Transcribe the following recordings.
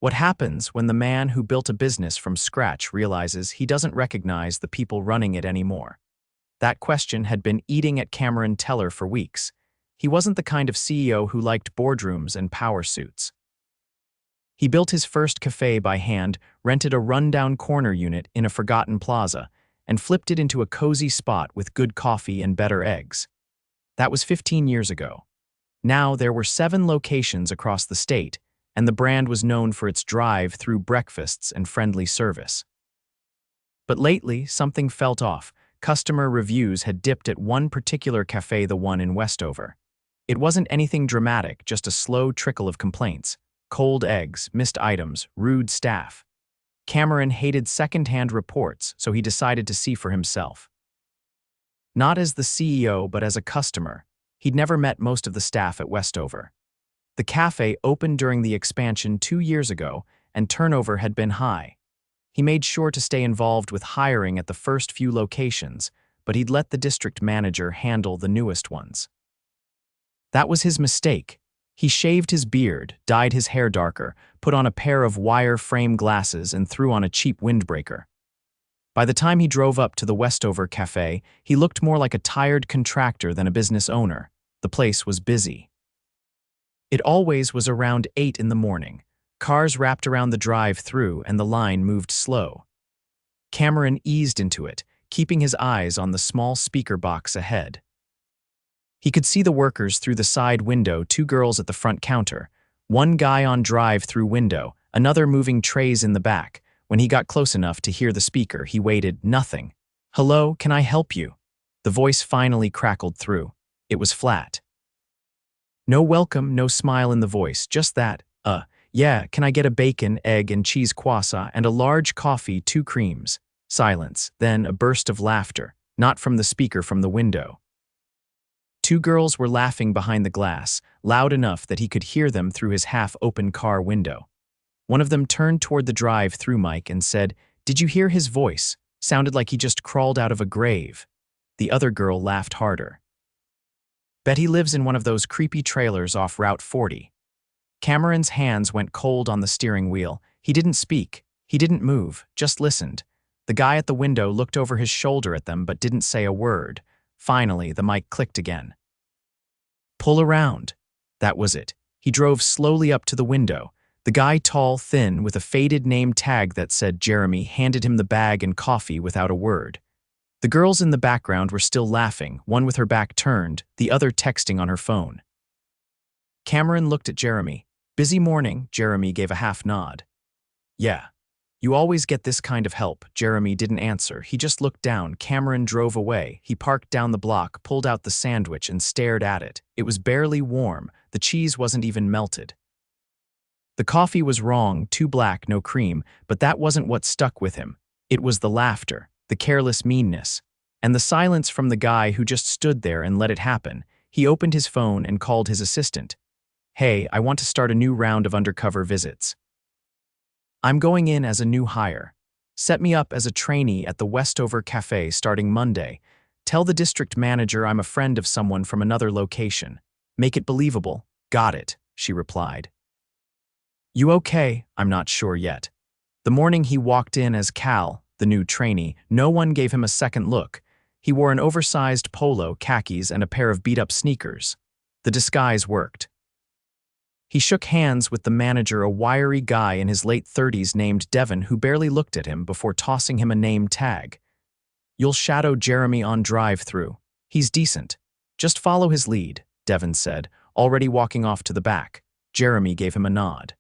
What happens when the man who built a business from scratch realizes he doesn't recognize the people running it anymore? That question had been eating at Cameron Teller for weeks. He wasn't the kind of CEO who liked boardrooms and power suits. He built his first café by hand, rented a rundown corner unit in a forgotten plaza, and flipped it into a cozy spot with good coffee and better eggs. That was 15 years ago. Now there were 7 locations across the state, and the brand was known for its drive-through breakfasts and friendly service. But lately, something felt off. Customer reviews had dipped at one particular café, the one in Westover. It wasn't anything dramatic, just a slow trickle of complaints. Cold eggs, missed items, rude staff. Cameron hated second-hand reports, so he decided to see for himself. Not as the CEO, but as a customer. He'd never met most of the staff at Westover. The cafe opened during the expansion 2 years ago, and turnover had been high. He made sure to stay involved with hiring at the first few locations, but he'd let the district manager handle the newest ones. That was his mistake. He shaved his beard, dyed his hair darker, put on a pair of wire frame glasses, and threw on a cheap windbreaker. By the time he drove up to the Westover cafe, he looked more like a tired contractor than a business owner. The place was busy. It always was around 8 in the morning. Cars wrapped around the drive-thru and the line moved slow. Cameron eased into it, keeping his eyes on the small speaker box ahead. He could see the workers through the side window, 2 girls at the front counter, one guy on drive-thru window, another moving trays in the back. When he got close enough to hear the speaker, he waited. Nothing. "Hello, can I help you?" The voice finally crackled through. It was flat. No welcome, no smile in the voice, just that, yeah, can I get a bacon, egg, and cheese croissant and a large coffee, 2 creams? Silence, then a burst of laughter, not from the speaker, from the window. 2 girls were laughing behind the glass, loud enough that he could hear them through his half-open car window. One of them turned toward the drive-thru mic and said, "Did you hear his voice? Sounded like he just crawled out of a grave." The other girl laughed harder. "Bet he lives in one of those creepy trailers off Route 40. Cameron's hands went cold on the steering wheel. He didn't speak. He didn't move, just listened. The guy at the window looked over his shoulder at them but didn't say a word. Finally, the mic clicked again. "Pull around." That was it. He drove slowly up to the window. The guy, tall, thin, with a faded name tag that said Jeremy, handed him the bag and coffee without a word. The girls in the background were still laughing, one with her back turned, the other texting on her phone. Cameron looked at Jeremy. "Busy morning," Jeremy gave a half nod. "Yeah. You always get this kind of help." Jeremy didn't answer. He just looked down. Cameron drove away. He parked down the block, pulled out the sandwich, and stared at it. It was barely warm. The cheese wasn't even melted. The coffee was wrong, too black, no cream, but that wasn't what stuck with him. It was the laughter, the careless meanness, and the silence from the guy who just stood there and let it happen. He opened his phone and called his assistant. "Hey, I want to start a new round of undercover visits. I'm going in as a new hire. Set me up as a trainee at the Westover Cafe starting Monday. Tell the district manager I'm a friend of someone from another location. Make it believable." "Got it," she replied. "You okay?" "I'm not sure yet." The morning he walked in as Cal, the new trainee, no one gave him a second look. He wore an oversized polo, khakis, and a pair of beat-up sneakers. The disguise worked. He shook hands with the manager, a wiry guy in his late 30s named Devin, who barely looked at him before tossing him a name tag. "You'll shadow Jeremy on drive-thru. He's decent. Just follow his lead," Devin said, already walking off to the back. Jeremy gave him a nod.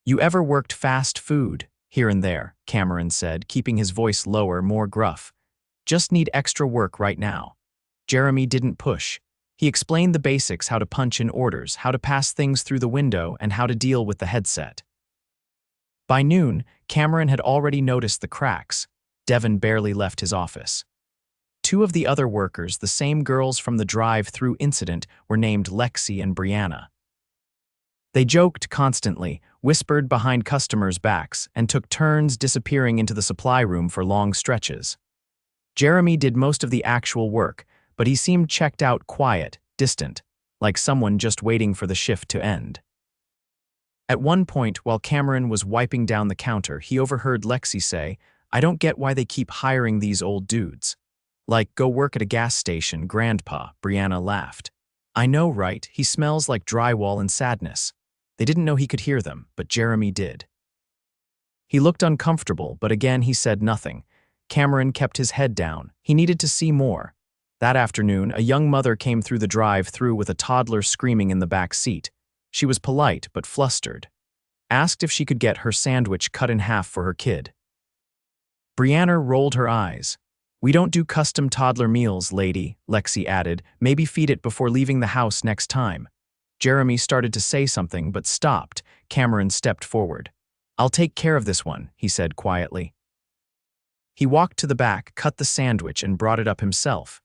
"You ever worked fast food?" "Here and there," Cameron said, keeping his voice lower, more gruff. "Just need extra work right now." Jeremy didn't push. He explained the basics: how to punch in orders, how to pass things through the window, and how to deal with the headset. By noon, Cameron had already noticed the cracks. Devin barely left his office. 2 of the other workers, the same girls from the drive-thru incident, were named Lexi and Brianna. They joked constantly, whispered behind customers' backs, and took turns disappearing into the supply room for long stretches. Jeremy did most of the actual work, but he seemed checked out, quiet, distant, like someone just waiting for the shift to end. At one point, while Cameron was wiping down the counter, he overheard Lexi say, "I don't get why they keep hiring these old dudes. Like, go work at a gas station, Grandpa." Brianna laughed. "I know, right? He smells like drywall and sadness." They didn't know he could hear them, but Jeremy did. He looked uncomfortable, but again he said nothing. Cameron kept his head down. He needed to see more. That afternoon, a young mother came through the drive-thru with a toddler screaming in the back seat. She was polite but flustered. Asked if she could get her sandwich cut in half for her kid. Brianna rolled her eyes. "We don't do custom toddler meals, lady," Lexi added. "Maybe feed it before leaving the house next time." Jeremy started to say something but stopped. Cameron stepped forward. "I'll take care of this one," he said quietly. He walked to the back, cut the sandwich, and brought it up himself.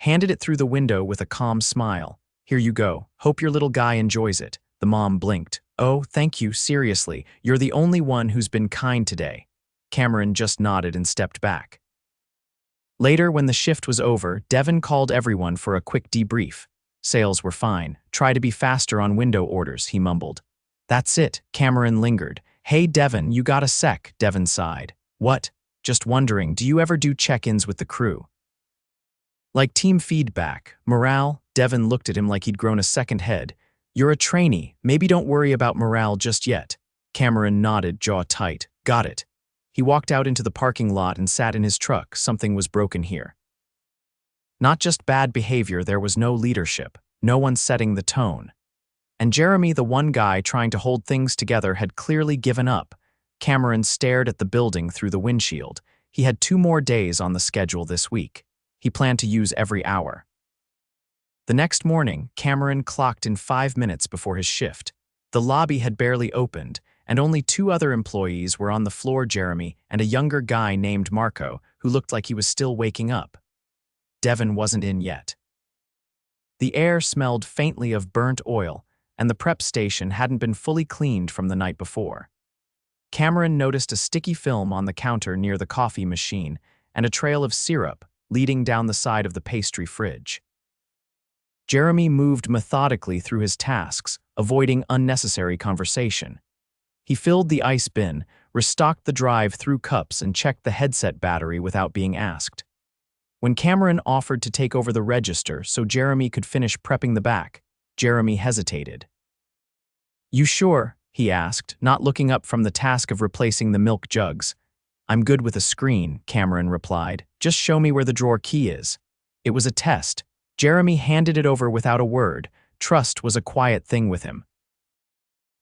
Handed it through the window with a calm smile. "Here you go. Hope your little guy enjoys it." The mom blinked. "Oh, thank you, seriously. You're the only one who's been kind today." Cameron just nodded and stepped back. Later, when the shift was over, Devin called everyone for a quick debrief. "Sales were fine. Try to be faster on window orders," he mumbled. "That's it," Cameron lingered. "Hey, Devin, you got a sec?" Devin sighed. "What?" "Just wondering, do you ever do check-ins with the crew?" "Like team feedback, morale?" Devin looked at him like he'd grown a second head. "You're a trainee. Maybe don't worry about morale just yet." Cameron nodded, jaw tight. "Got it." He walked out into the parking lot and sat in his truck. Something was broken here. Not just bad behavior, there was no leadership. No one setting the tone. And Jeremy, the one guy trying to hold things together, had clearly given up. Cameron stared at the building through the windshield. He had 2 more days on the schedule this week. He planned to use every hour. The next morning, Cameron clocked in 5 minutes before his shift. The lobby had barely opened, and only 2 other employees were on the floor: Jeremy and a younger guy named Marco, who looked like he was still waking up. Devin wasn't in yet. The air smelled faintly of burnt oil, and the prep station hadn't been fully cleaned from the night before. Cameron noticed a sticky film on the counter near the coffee machine and a trail of syrup leading down the side of the pastry fridge. Jeremy moved methodically through his tasks, avoiding unnecessary conversation. He filled the ice bin, restocked the drive-thru cups, and checked the headset battery without being asked. When Cameron offered to take over the register so Jeremy could finish prepping the back, Jeremy hesitated. "You sure?" he asked, not looking up from the task of replacing the milk jugs. "I'm good with a screen," Cameron replied. "Just show me where the drawer key is." It was a test. Jeremy handed it over without a word. Trust was a quiet thing with him.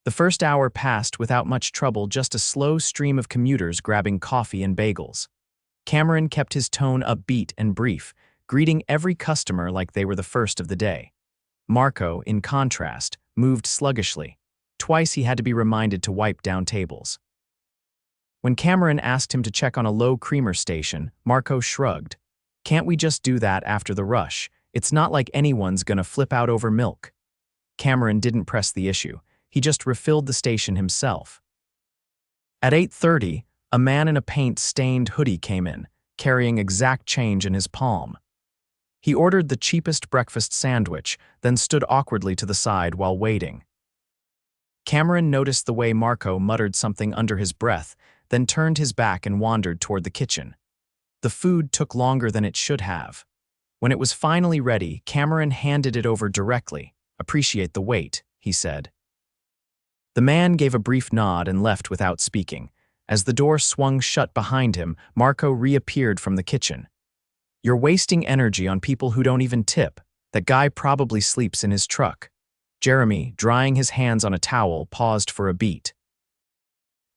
The first hour passed without much trouble, just a slow stream of commuters grabbing coffee and bagels. Cameron kept his tone upbeat and brief, greeting every customer like they were the first of the day. Marco, in contrast, moved sluggishly. Twice he had to be reminded to wipe down tables. When Cameron asked him to check on a low creamer station, Marco shrugged. "Can't we just do that after the rush? It's not like anyone's gonna flip out over milk." Cameron didn't press the issue. He just refilled the station himself. At 8:30, a man in a paint-stained hoodie came in, carrying exact change in his palm. He ordered the cheapest breakfast sandwich, then stood awkwardly to the side while waiting. Cameron noticed the way Marco muttered something under his breath, then turned his back and wandered toward the kitchen. The food took longer than it should have. When it was finally ready, Cameron handed it over directly. "Appreciate the wait," he said. The man gave a brief nod and left without speaking. As the door swung shut behind him, Marco reappeared from the kitchen. "You're wasting energy on people who don't even tip. That guy probably sleeps in his truck." Jeremy, drying his hands on a towel, paused for a beat.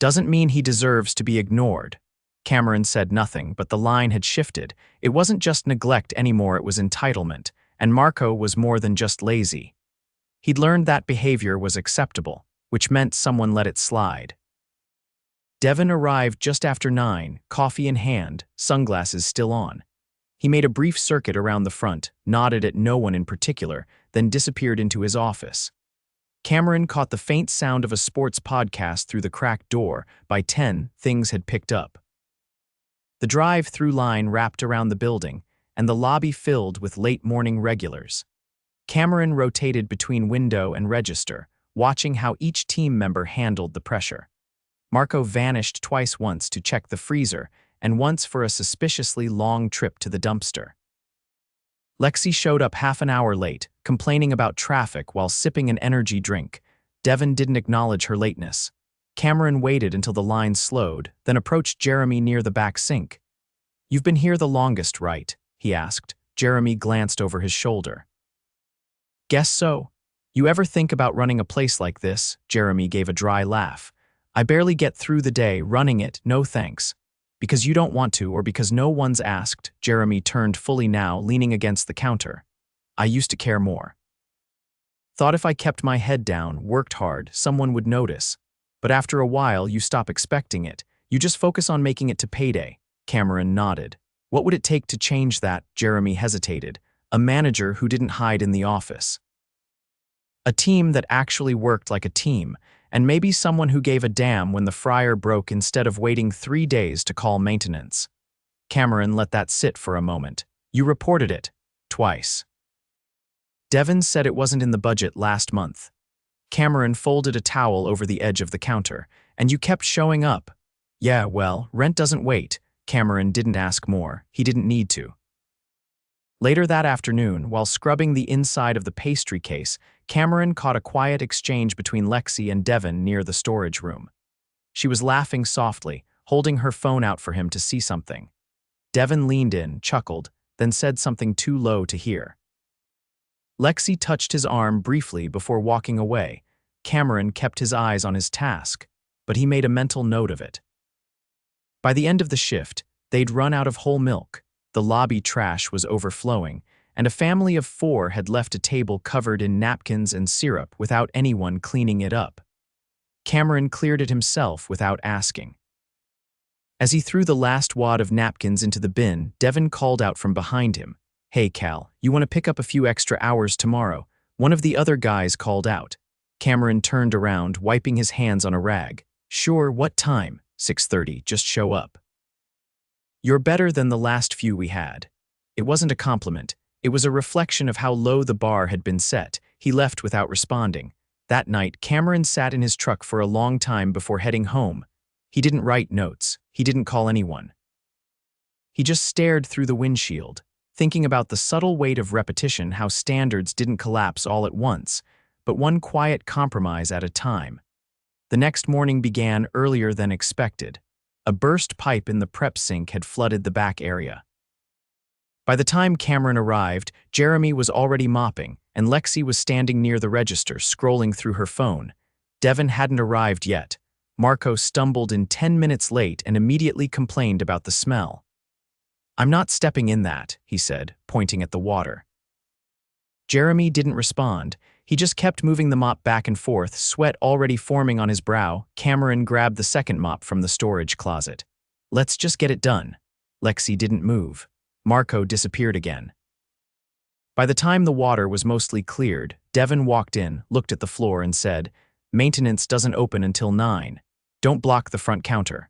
"Doesn't mean he deserves to be ignored." Cameron said nothing, but the line had shifted. It wasn't just neglect anymore, it was entitlement, and Marco was more than just lazy. He'd learned that behavior was acceptable, which meant someone let it slide. Devin arrived just after 9, coffee in hand, sunglasses still on. He made a brief circuit around the front, nodded at no one in particular, then disappeared into his office. Cameron caught the faint sound of a sports podcast through the cracked door. By 10, things had picked up. The drive-thru line wrapped around the building, and the lobby filled with late-morning regulars. Cameron rotated between window and register, watching how each team member handled the pressure. Marco vanished twice, once to check the freezer and once for a suspiciously long trip to the dumpster. Lexi showed up half an hour late, complaining about traffic while sipping an energy drink. Devin didn't acknowledge her lateness. Cameron waited until the line slowed, then approached Jeremy near the back sink. "You've been here the longest, right?" he asked. Jeremy glanced over his shoulder. "Guess so. You ever think about running a place like this?" Jeremy gave a dry laugh. "I barely get through the day running it, no thanks." "Because you don't want to or because no one's asked?" Jeremy turned fully now, leaning against the counter. "I used to care more. Thought if I kept my head down, worked hard, someone would notice. But after a while, you stop expecting it. You just focus on making it to payday." Cameron nodded. "What would it take to change that?" Jeremy hesitated. "A manager who didn't hide in the office. A team that actually worked like a team, and maybe someone who gave a damn when the fryer broke instead of waiting 3 days to call maintenance." Cameron let that sit for a moment. "You reported it. Twice. Devin said it wasn't in the budget last month." Cameron folded a towel over the edge of the counter. "And you kept showing up." "Yeah, well, rent doesn't wait." Cameron didn't ask more. He didn't need to. Later that afternoon, while scrubbing the inside of the pastry case, Cameron caught a quiet exchange between Lexi and Devin near the storage room. She was laughing softly, holding her phone out for him to see something. Devin leaned in, chuckled, then said something too low to hear. Lexi touched his arm briefly before walking away. Cameron kept his eyes on his task, but he made a mental note of it. By the end of the shift, they'd run out of whole milk, the lobby trash was overflowing, and a family of 4 had left a table covered in napkins and syrup without anyone cleaning it up. Cameron cleared it himself without asking. As he threw the last wad of napkins into the bin, Devin called out from behind him. "Hey, Cal, you want to pick up a few extra hours tomorrow?" One of the other guys called out. Cameron turned around, wiping his hands on a rag. "Sure, what time?" 6:30, just show up." "You're better than the last few we had." It wasn't a compliment. It was a reflection of how low the bar had been set. He left without responding. That night, Cameron sat in his truck for a long time before heading home. He didn't write notes. He didn't call anyone. He just stared through the windshield, thinking about the subtle weight of repetition, how standards didn't collapse all at once, but one quiet compromise at a time. The next morning began earlier than expected. A burst pipe in the prep sink had flooded the back area. By the time Cameron arrived, Jeremy was already mopping, and Lexi was standing near the register, scrolling through her phone. Devin hadn't arrived yet. Marco stumbled in 10 minutes late and immediately complained about the smell. "I'm not stepping in that," he said, pointing at the water. Jeremy didn't respond. He just kept moving the mop back and forth, sweat already forming on his brow. Cameron grabbed the second mop from the storage closet. "Let's just get it done." Lexi didn't move. Marco disappeared again. By the time the water was mostly cleared, Devin walked in, looked at the floor, and said, "Maintenance doesn't open until 9. Don't block the front counter."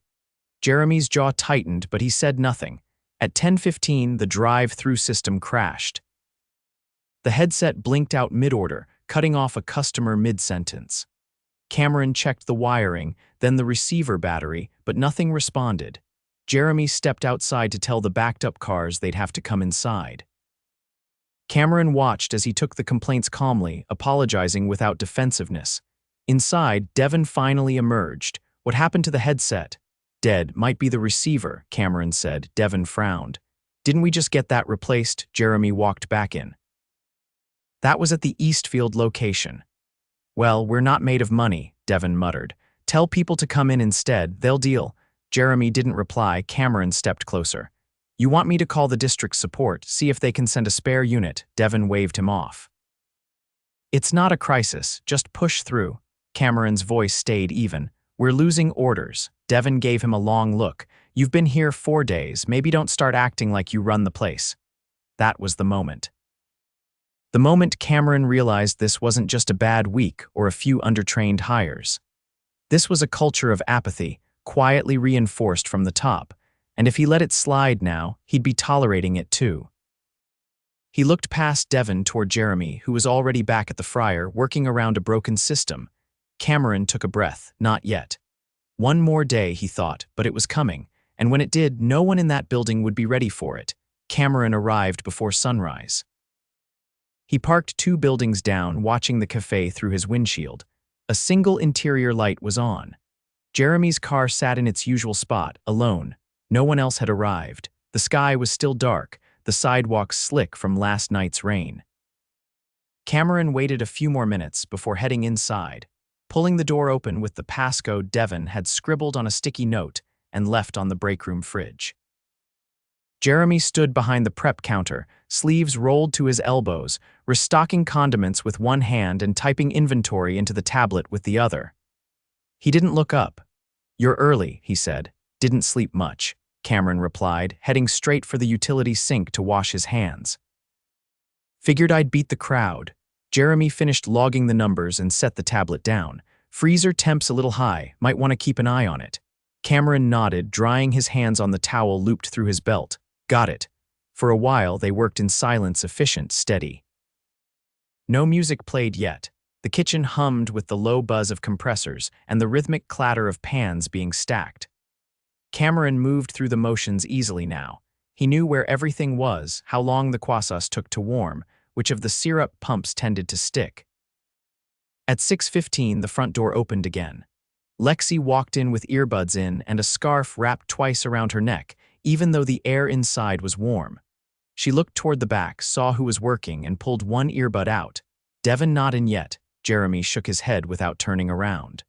Jeremy's jaw tightened, but he said nothing. At 10:15, the drive-through system crashed. The headset blinked out mid-order, cutting off a customer mid-sentence. Cameron checked the wiring, then the receiver battery, but nothing responded. Jeremy stepped outside to tell the backed-up cars they'd have to come inside. Cameron watched as he took the complaints calmly, apologizing without defensiveness. Inside, Devin finally emerged. "What happened to the headset?" "Dead. Might be the receiver," Cameron said. Devin frowned. "Didn't we just get that replaced?" Jeremy walked back in. "That was at the Eastfield location." "Well, we're not made of money," Devin muttered. "Tell people to come in instead. They'll deal." Jeremy didn't reply. Cameron stepped closer. "You want me to call the district support, see if they can send a spare unit?" Devin waved him off. "It's not a crisis. Just push through." Cameron's voice stayed even. "We're losing orders." Devin gave him a long look. "You've been here 4 days. Maybe don't start acting like you run the place." That was the moment. The moment Cameron realized this wasn't just a bad week or a few undertrained hires. This was a culture of apathy, quietly reinforced from the top, and if he let it slide now, he'd be tolerating it too. He looked past Devin toward Jeremy, who was already back at the fryer, working around a broken system. Cameron took a breath. Not yet. One more day, he thought, but it was coming, and when it did, no one in that building would be ready for it. Cameron arrived before sunrise. He parked 2 buildings down, watching the café through his windshield. A single interior light was on. Jeremy's car sat in its usual spot, alone. No one else had arrived. The sky was still dark, the sidewalks slick from last night's rain. Cameron waited a few more minutes before heading inside, pulling the door open with the passcode Devon had scribbled on a sticky note and left on the breakroom fridge. Jeremy stood behind the prep counter, sleeves rolled to his elbows, restocking condiments with one hand and typing inventory into the tablet with the other. He didn't look up. "You're early," he said. "Didn't sleep much," Cameron replied, heading straight for the utility sink to wash his hands. "Figured I'd beat the crowd." Jeremy finished logging the numbers and set the tablet down. "Freezer temp's a little high, might want to keep an eye on it." Cameron nodded, drying his hands on the towel looped through his belt. "Got it." For a while, they worked in silence, efficient, steady. No music played yet. The kitchen hummed with the low buzz of compressors and the rhythmic clatter of pans being stacked. Cameron moved through the motions easily now. He knew where everything was, how long the croissants took to warm, which of the syrup pumps tended to stick. At 6:15, the front door opened again. Lexi walked in with earbuds in and a scarf wrapped twice around her neck, even though the air inside was warm. She looked toward the back, saw who was working, and pulled one earbud out. "Devon not in yet." Jeremy shook his head without turning around.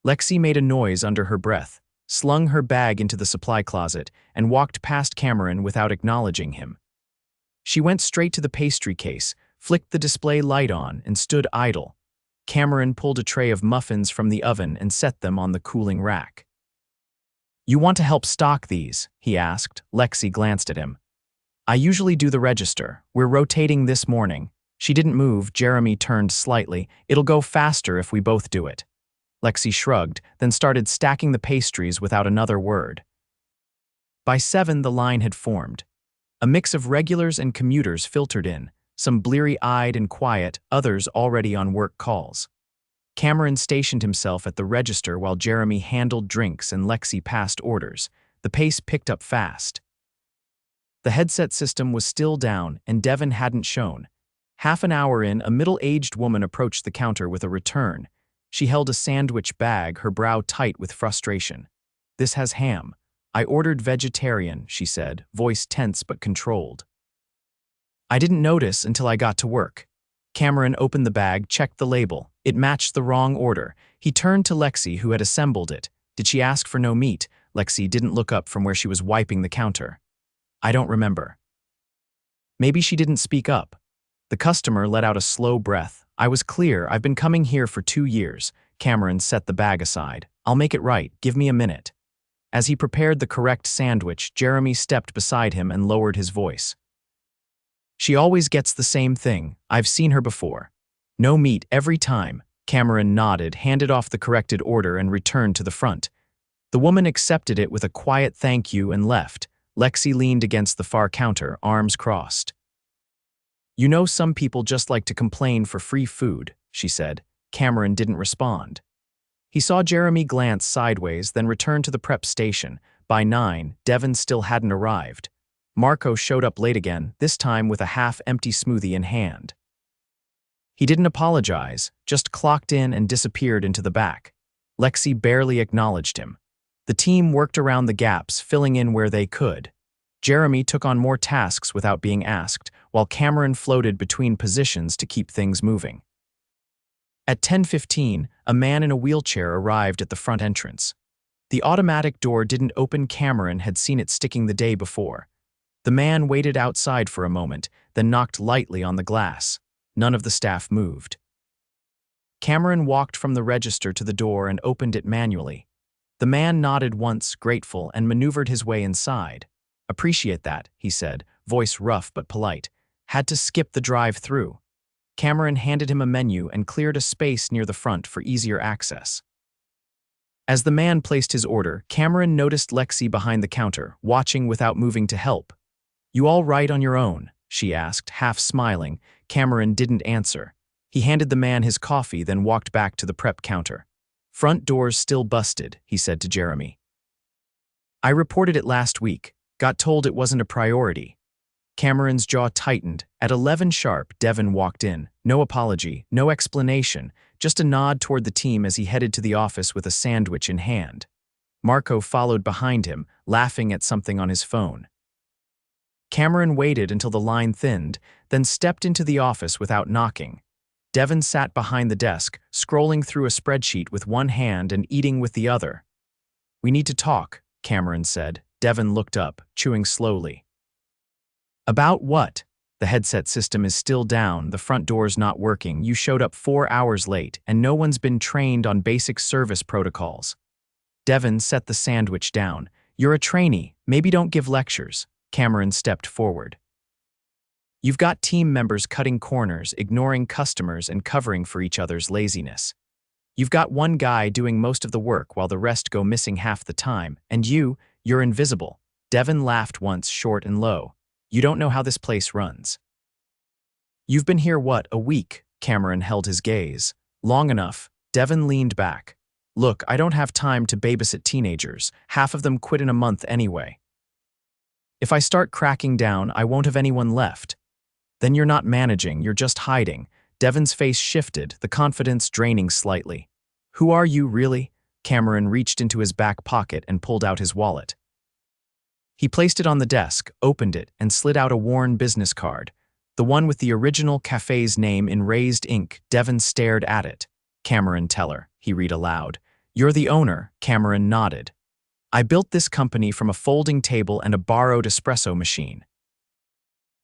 Lexi made a noise under her breath, slung her bag into the supply closet, and walked past Cameron without acknowledging him. She went straight to the pastry case, flicked the display light on, and stood idle. Cameron pulled a tray of muffins from the oven and set them on the cooling rack. "You want to help stock these?" he asked. Lexi glanced at him. "I usually do the register. We're rotating this morning." She didn't move. Jeremy turned slightly. "It'll go faster if we both do it." Lexi shrugged, then started stacking the pastries without another word. By 7, the line had formed. A mix of regulars and commuters filtered in, some bleary-eyed and quiet, others already on work calls. Cameron stationed himself at the register while Jeremy handled drinks and Lexi passed orders. The pace picked up fast. The headset system was still down, and Devon hadn't shown. Half an hour in, a middle-aged woman approached the counter with a return. She held a sandwich bag, her brow tight with frustration. "This has ham. I ordered vegetarian," she said, voice tense but controlled. "I didn't notice until I got to work." Cameron opened the bag, checked the label. It matched the wrong order. He turned to Lexi, who had assembled it. "Did she ask for no meat?" Lexi didn't look up from where she was wiping the counter. "I don't remember." Maybe she didn't speak up. The customer let out a slow breath. "I was clear. I've been coming here for 2 years." Cameron set the bag aside. "I'll make it right. Give me a minute." As he prepared the correct sandwich, Jeremy stepped beside him and lowered his voice. "She always gets the same thing. I've seen her before. No meat every time." Cameron nodded, handed off the corrected order, and returned to the front. The woman accepted it with a quiet thank you and left. Lexi leaned against the far counter, arms crossed. "You know, some people just like to complain for free food," she said. Cameron didn't respond. He saw Jeremy glance sideways, then return to the prep station. By 9, Devon still hadn't arrived. Marco showed up late again, this time with a half-empty smoothie in hand. He didn't apologize, just clocked in and disappeared into the back. Lexi barely acknowledged him. The team worked around the gaps, filling in where they could. Jeremy took on more tasks without being asked, while Cameron floated between positions to keep things moving. At 10:15, a man in a wheelchair arrived at the front entrance. The automatic door didn't open. Cameron had seen it sticking the day before. The man waited outside for a moment, then knocked lightly on the glass. None of the staff moved. Cameron walked from the register to the door and opened it manually. The man nodded once, grateful, and maneuvered his way inside. "Appreciate that," he said, voice rough but polite. "Had to skip the drive-thru." Cameron handed him a menu and cleared a space near the front for easier access. As the man placed his order, Cameron noticed Lexi behind the counter, watching without moving to help. "You all right on your own?" she asked, half smiling. Cameron didn't answer. He handed the man his coffee, then walked back to the prep counter. "Front door's still busted," he said to Jeremy. "I reported it last week. Got told it wasn't a priority." Cameron's jaw tightened. At 11 sharp, Devin walked in. No apology, no explanation, just a nod toward the team as he headed to the office with a sandwich in hand. Marco followed behind him, laughing at something on his phone. Cameron waited until the line thinned, then stepped into the office without knocking. Devin sat behind the desk, scrolling through a spreadsheet with one hand and eating with the other. "We need to talk," Cameron said. Devin looked up, chewing slowly. "About what?" "The headset system is still down, the front door's not working, you showed up 4 hours late, and no one's been trained on basic service protocols." Devin set the sandwich down. "You're a trainee, maybe don't give lectures." Cameron stepped forward. "You've got team members cutting corners, ignoring customers, and covering for each other's laziness. You've got one guy doing most of the work while the rest go missing half the time, and you're invisible." Devin laughed once, short and low. "You don't know how this place runs." "You've been here, what, a week?" Cameron held his gaze. "Long enough." Devin leaned back. "Look, I don't have time to babysit teenagers. Half of them quit in a month anyway. If I start cracking down, I won't have anyone left." "Then you're not managing, you're just hiding." Devin's face shifted, the confidence draining slightly. "Who are you, really?" Cameron reached into his back pocket and pulled out his wallet. He placed it on the desk, opened it, and slid out a worn business card. The one with the original café's name in raised ink. Devin stared at it. "Cameron Teller," he read aloud. "You're the owner." Cameron nodded. "I built this company from a folding table and a borrowed espresso machine.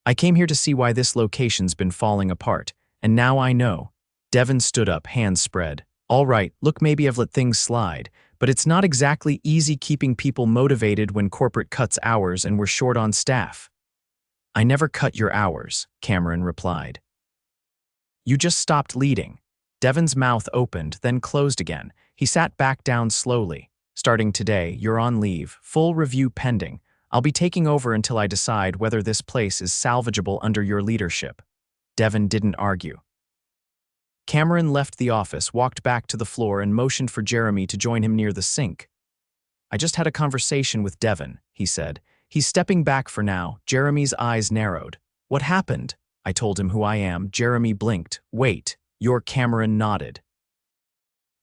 I came here to see why this location's been falling apart, and now I know." Devin stood up, hands spread. "All right, look, maybe I've let things slide, but it's not exactly easy keeping people motivated when corporate cuts hours and we're short on staff." "I never cut your hours," Cameron replied. "You just stopped leading." Devin's mouth opened, then closed again. He sat back down slowly. "Starting today, you're on leave, full review pending. I'll be taking over until I decide whether this place is salvageable under your leadership." Devin didn't argue. Cameron left the office, walked back to the floor, and motioned for Jeremy to join him near the sink. "I just had a conversation with Devin," he said. "He's stepping back for now." Jeremy's eyes narrowed. "What happened?" "I told him who I am." Jeremy blinked. "Wait, you're—" Cameron nodded.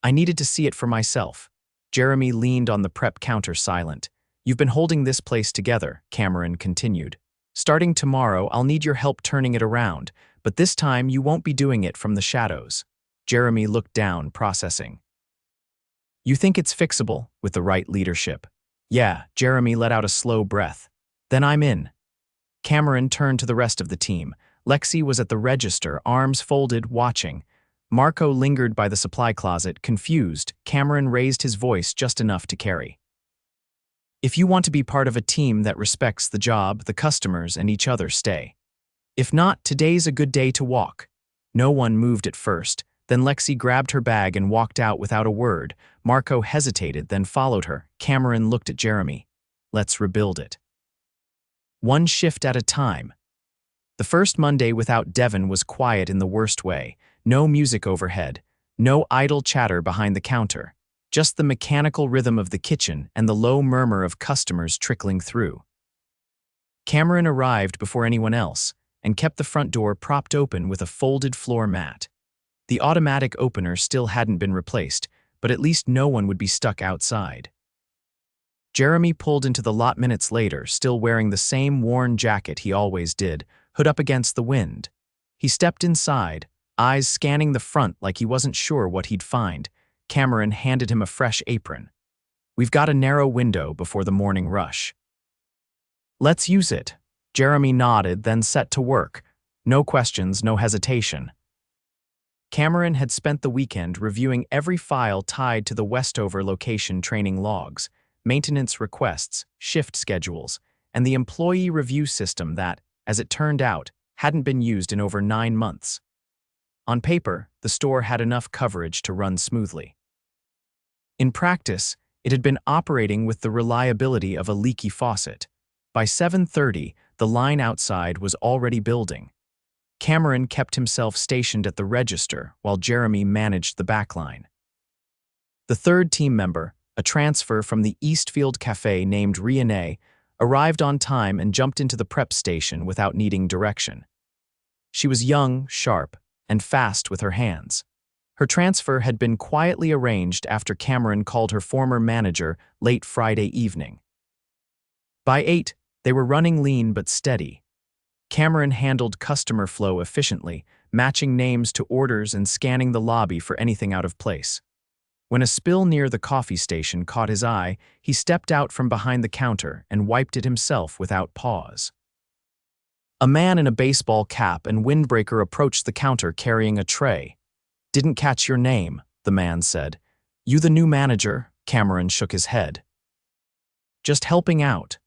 "I needed to see it for myself." Jeremy leaned on the prep counter, silent. "You've been holding this place together," Cameron continued. "Starting tomorrow, I'll need your help turning it around, but this time you won't be doing it from the shadows." Jeremy looked down, processing. "You think it's fixable with the right leadership?" "Yeah." Jeremy let out a slow breath. "Then I'm in." Cameron turned to the rest of the team. Lexi was at the register, arms folded, watching. Marco lingered by the supply closet, confused. Cameron raised his voice just enough to carry. "If you want to be part of a team that respects the job, the customers, and each other, stay. If not, today's a good day to walk." No one moved at first. Then Lexi grabbed her bag and walked out without a word. Marco hesitated, then followed her. Cameron looked at Jeremy. "Let's rebuild it. One shift at a time." The first Monday without Devin was quiet in the worst way. No music overhead, no idle chatter behind the counter, just the mechanical rhythm of the kitchen and the low murmur of customers trickling through. Cameron arrived before anyone else and kept the front door propped open with a folded floor mat. The automatic opener still hadn't been replaced, but at least no one would be stuck outside. Jeremy pulled into the lot minutes later, still wearing the same worn jacket he always did, hood up against the wind. He stepped inside, eyes scanning the front like he wasn't sure what he'd find. Cameron handed him a fresh apron. "We've got a narrow window before the morning rush. Let's use it." Jeremy nodded, then set to work. No questions, no hesitation. Cameron had spent the weekend reviewing every file tied to the Westover location training logs, maintenance requests, shift schedules, and the employee review system that, as it turned out, hadn't been used in over 9 months. On paper, the store had enough coverage to run smoothly. In practice, it had been operating with the reliability of a leaky faucet. By 7:30, the line outside was already building. Cameron kept himself stationed at the register while Jeremy managed the backline. The third team member, a transfer from the Eastfield Café named Riane, arrived on time and jumped into the prep station without needing direction. She was young, sharp, and fast with her hands. Her transfer had been quietly arranged after Cameron called her former manager late Friday evening. By 8, they were running lean but steady. Cameron handled customer flow efficiently, matching names to orders and scanning the lobby for anything out of place. When a spill near the coffee station caught his eye, he stepped out from behind the counter and wiped it himself without pause. A man in a baseball cap and windbreaker approached the counter carrying a tray. "Didn't catch your name," the man said. "You the new manager?" Cameron shook his head. "Just helping out."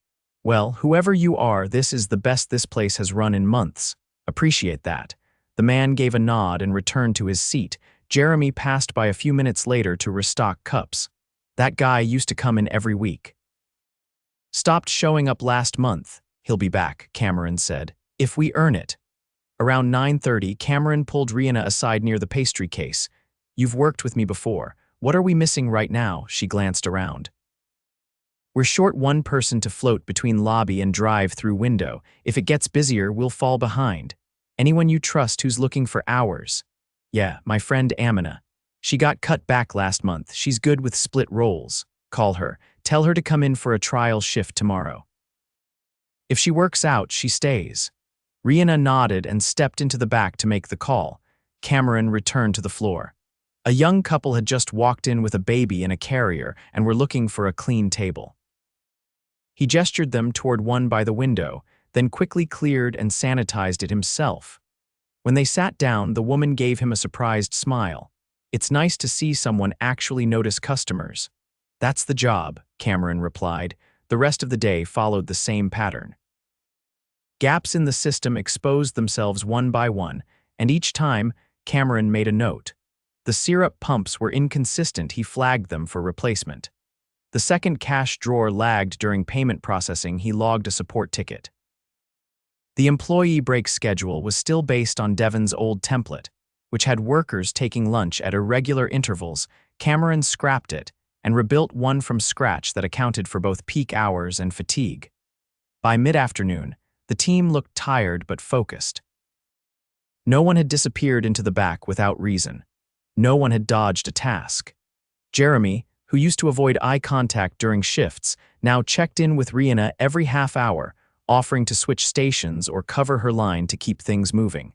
"Well, whoever you are, this is the best this place has run in months. Appreciate that." The man gave a nod and returned to his seat. Jeremy passed by a few minutes later to restock cups. "That guy used to come in every week." "Stopped showing up last month. He'll be back," Cameron said. "If we earn it." Around 9:30, Cameron pulled Rihanna aside near the pastry case. "You've worked with me before. What are we missing right now?" She glanced around. "We're short one person to float between lobby and drive-through window. If it gets busier, we'll fall behind. Anyone you trust who's looking for hours?" "Yeah, my friend Amina. She got cut back last month. She's good with split roles. Call her. Tell her to come in for a trial shift tomorrow. If she works out, she stays." Rihanna nodded and stepped into the back to make the call. Cameron returned to the floor. A young couple had just walked in with a baby in a carrier and were looking for a clean table. He gestured them toward one by the window, then quickly cleared and sanitized it himself. When they sat down, the woman gave him a surprised smile. "It's nice to see someone actually notice customers." "That's the job," Cameron replied. The rest of the day followed the same pattern. Gaps in the system exposed themselves one by one, and each time, Cameron made a note. The syrup pumps were inconsistent. He flagged them for replacement. The second cash drawer lagged during payment processing. He logged a support ticket. The employee break schedule was still based on Devon's old template, which had workers taking lunch at irregular intervals. Cameron scrapped it and rebuilt one from scratch that accounted for both peak hours and fatigue. By mid-afternoon, the team looked tired but focused. No one had disappeared into the back without reason. No one had dodged a task. Jeremy, who used to avoid eye contact during shifts, now checked in with Rihanna every half hour, offering to switch stations or cover her line to keep things moving.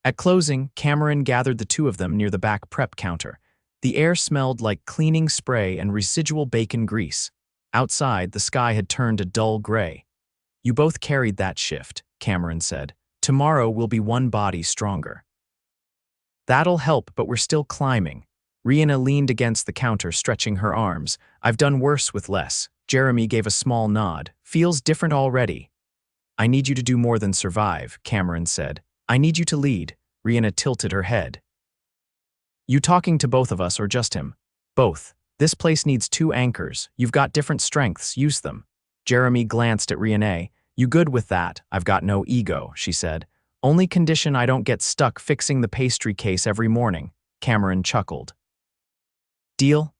At closing, Cameron gathered the two of them near the back prep counter. The air smelled like cleaning spray and residual bacon grease. Outside, the sky had turned a dull gray. "You both carried that shift," Cameron said. "Tomorrow we'll be one body stronger." "That'll help, but we're still climbing." Rihanna leaned against the counter, stretching her arms. "I've done worse with less." Jeremy gave a small nod. "Feels different already." "I need you to do more than survive," Cameron said. "I need you to lead." Rihanna tilted her head. "You talking to both of us or just him?" "Both. This place needs two anchors. You've got different strengths. Use them." Jeremy glanced at Rihanna. "You good with that?" "I've got no ego," she said. "Only condition I don't get stuck fixing the pastry case every morning." Cameron chuckled. "Deal?"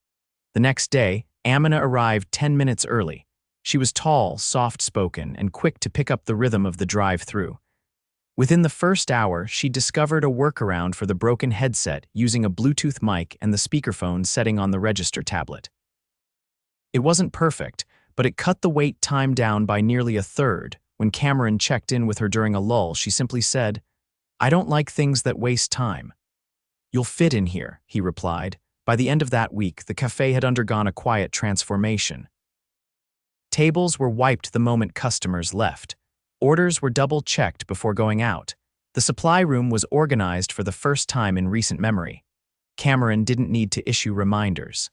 The next day, Amina arrived 10 minutes early. She was tall, soft-spoken, and quick to pick up the rhythm of the drive-thru. Within the first hour, she discovered a workaround for the broken headset using a Bluetooth mic and the speakerphone setting on the register tablet. It wasn't perfect, but it cut the wait time down by nearly a third. When Cameron checked in with her during a lull, she simply said, "I don't like things that waste time." "You'll fit in here," he replied. By the end of that week, the café had undergone a quiet transformation. Tables were wiped the moment customers left. Orders were double-checked before going out. The supply room was organized for the first time in recent memory. Cameron didn't need to issue reminders.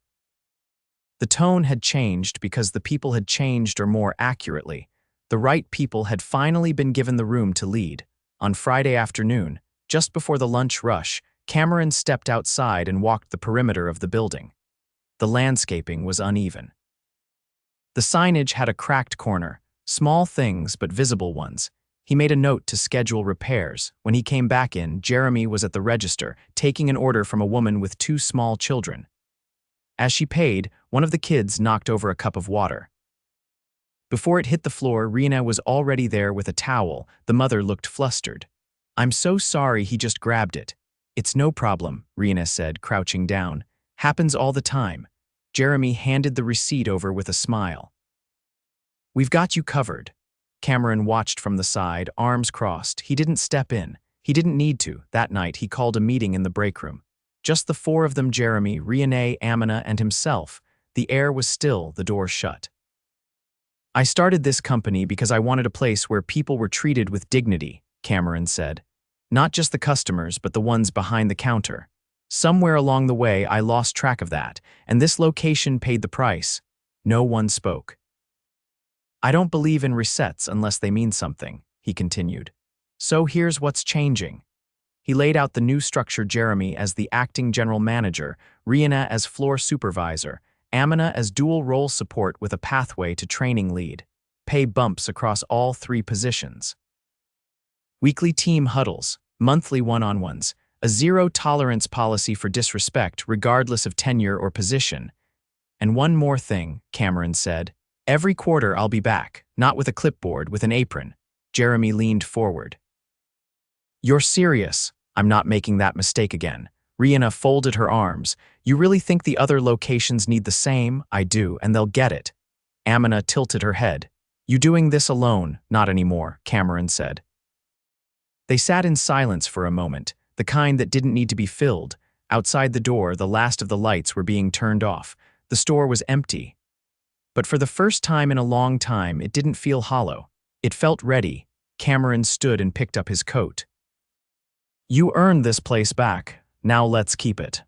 The tone had changed because the people had changed, or more accurately, the right people had finally been given the room to lead. On Friday afternoon, just before the lunch rush, Cameron stepped outside and walked the perimeter of the building. The landscaping was uneven. The signage had a cracked corner, small things but visible ones. He made a note to schedule repairs. When he came back in, Jeremy was at the register, taking an order from a woman with 2 small children. As she paid, one of the kids knocked over a cup of water. Before it hit the floor, Rena was already there with a towel. The mother looked flustered. "I'm so sorry, he just grabbed it." "It's no problem," Rena said, crouching down. "Happens all the time." Jeremy handed the receipt over with a smile. "We've got you covered." Cameron watched from the side, arms crossed. He didn't step in. He didn't need to. That night, he called a meeting in the break room. Just the 4 of them, Jeremy, Riane, Amina, and himself. The air was still, the door shut. "I started this company because I wanted a place where people were treated with dignity," Cameron said. "Not just the customers, but the ones behind the counter. Somewhere along the way, I lost track of that, and this location paid the price." No one spoke. "I don't believe in resets unless they mean something," he continued. "So here's what's changing." He laid out the new structure: Jeremy as the acting general manager, Rihanna as floor supervisor, Amina as dual-role support with a pathway to training lead. Pay bumps across all 3 positions. Weekly team huddles, monthly one-on-ones, a zero-tolerance policy for disrespect regardless of tenure or position. "And one more thing," Cameron said. "Every quarter I'll be back, not with a clipboard, with an apron." Jeremy leaned forward. "You're serious?" "I'm not making that mistake again." Rihanna folded her arms. "You really think the other locations need the same?" "I do, and they'll get it." Amina tilted her head. "You doing this alone?" "Not anymore," Cameron said. They sat in silence for a moment, the kind that didn't need to be filled. Outside the door, the last of the lights were being turned off. The store was empty. But for the first time in a long time, it didn't feel hollow. It felt ready. Cameron stood and picked up his coat. "You earned this place back. Now let's keep it."